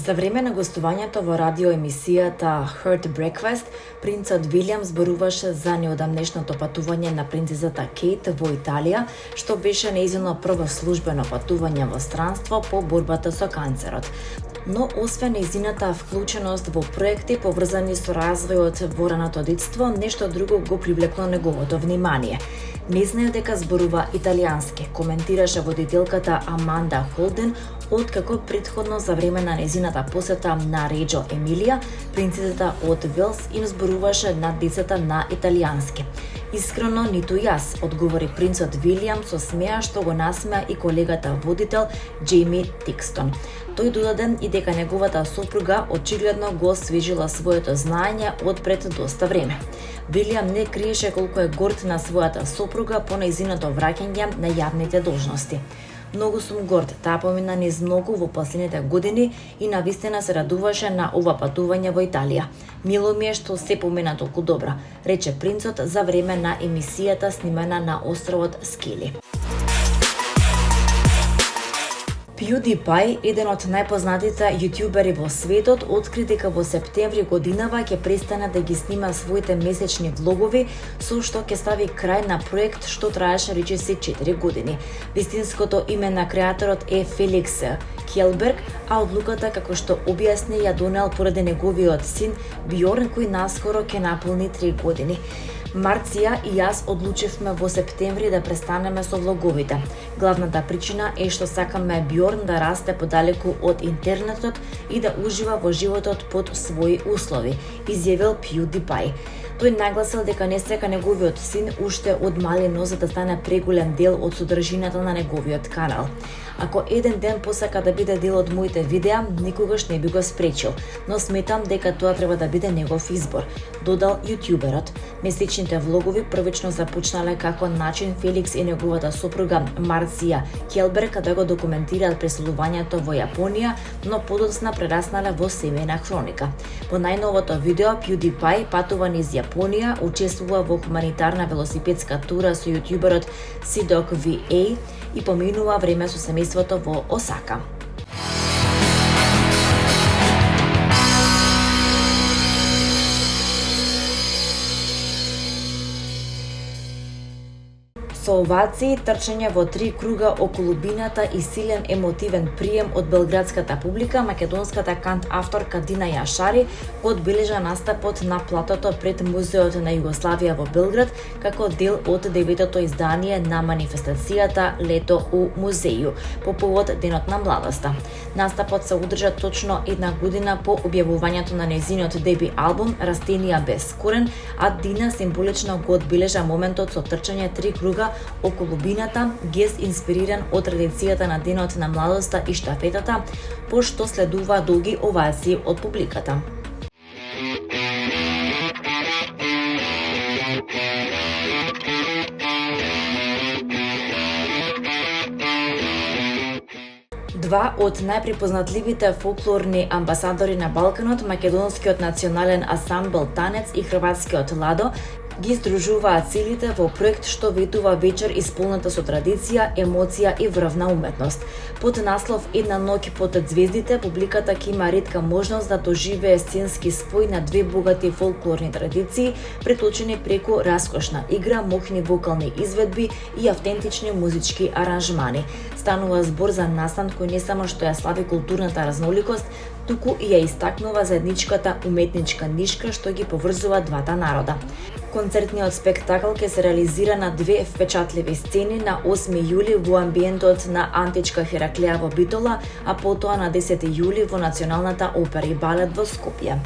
За време на гостувањето во радиоемисијата Heard Breakfast, принцот Вилијам зборуваше за неодамнешното патување на принцезата Кейт во Италија, што беше нејзино прво службено патување во странство по борбата со канцерот. Но освен нејзината вклученост во проекти поврзани со развојот во раното детство, нешто друго го привлекло неговото внимание. Не знае дека зборува италијански, коментираше водителката Аманда Холден, откако претходно за време на нејзината посета на Реџо Емилија, принцезата од Велс им зборуваше на децата на италијански. Искрено, ниту јас, одговори принцот Вилијам со смеа што го насмеа и колегата водител Џејми Тикстон. Тој додаде и дека неговата сопруга очигледно го освежила своето знаење од пред доста време. Вилијам не криеше колку е горд на својата сопруга по нејзиното враќање на јавните должности. Многу сум горд, таа помина низ многу во последните години и навистина се радуваше на ова патување во Италија. Мило ми е што се помина толку добро, рече принцот за време на емисијата снимена на островот Скили. PewDiePie, еден од најпознатите јутјубери во светот, откри дека во септември годинава ќе престане да ги снима своите месечни влогови, со што ќе стави крај на проект што траеше речиси 4 години. Вистинското име на креаторот е Феликс Кјелберг, а одлуката, како што објасни, ја донел поради неговиот син Бјорн, кој наскоро ќе наполни 3 години. Марција и јас одлучивме во септември да престанеме со влоговите. Главната причина е што сакаме Бјорн да расте подалеку од интернетот и да ужива во животот под своји услови, изјавил PewDiePie. Тој нагласил дека не сека неговиот син уште од малино за да стане преголем дел од содржината на неговиот канал. Ако еден ден посака да биде дел од моите видеа, никогаш не би го спречил, но сметам дека тоа треба да биде негов избор, додал јутјуберот. Месечните влогови првично започнале како начин Феликс и неговата сопруга Марција Кјелберг да го документираат преселувањето во Јапонија, но подоцна прераснале во семејна хроника. Во најновото видео PewDiePie патува низ Јапонија, учествува во хуманитарна велосипедска тура со јутјуберот Sidok VA и поминува време со семејството во Осака. Со овации, трчање во 3 круга околу бината и силен емотивен прием од белградската публика, македонската кант-авторка Дина Јашари го одбележа настапот на платото пред Музеот на Југославија во Белград како дел од 9-то издание на манифестацијата Лето у музеју по повод Денот на младоста. Настапот се одржа точно една година по објавувањето на нејзиниот деби албум Растенија без корен, а Дина символично го одбележа моментот со трчање 3 круга околу бината, гест инспириран од традицијата на Денот на младоста и штафетата, пошто следува долги овации од публиката. Два од најпрепознатливите фолклорни амбасадори на Балканот, македонскиот национален ансамбл Танец и хрватскиот Ладо, ги здружуваат силите во проект што ветува вечер исполната со традиција, емоција и врвна уметност. Под наслов Една ноќ под ѕвездите, публиката ќе има ретка можност да доживее сценски спој на две богати фолклорни традиции, преточени преку раскошна игра, мокни вокални изведби и автентични музички аранжмани. Станува збор за настан кој не само што ја слави културната разноликост, туку и ја истакнува заедничката уметничка нишка што ги поврзува двата народа. Концертниот спектакл ќе се реализира на две впечатливи сцени на 8 јули во амбиентот на Античка Хераклеја во Битола, а потоа на 10 јули во Националната опера и балет во Скопје.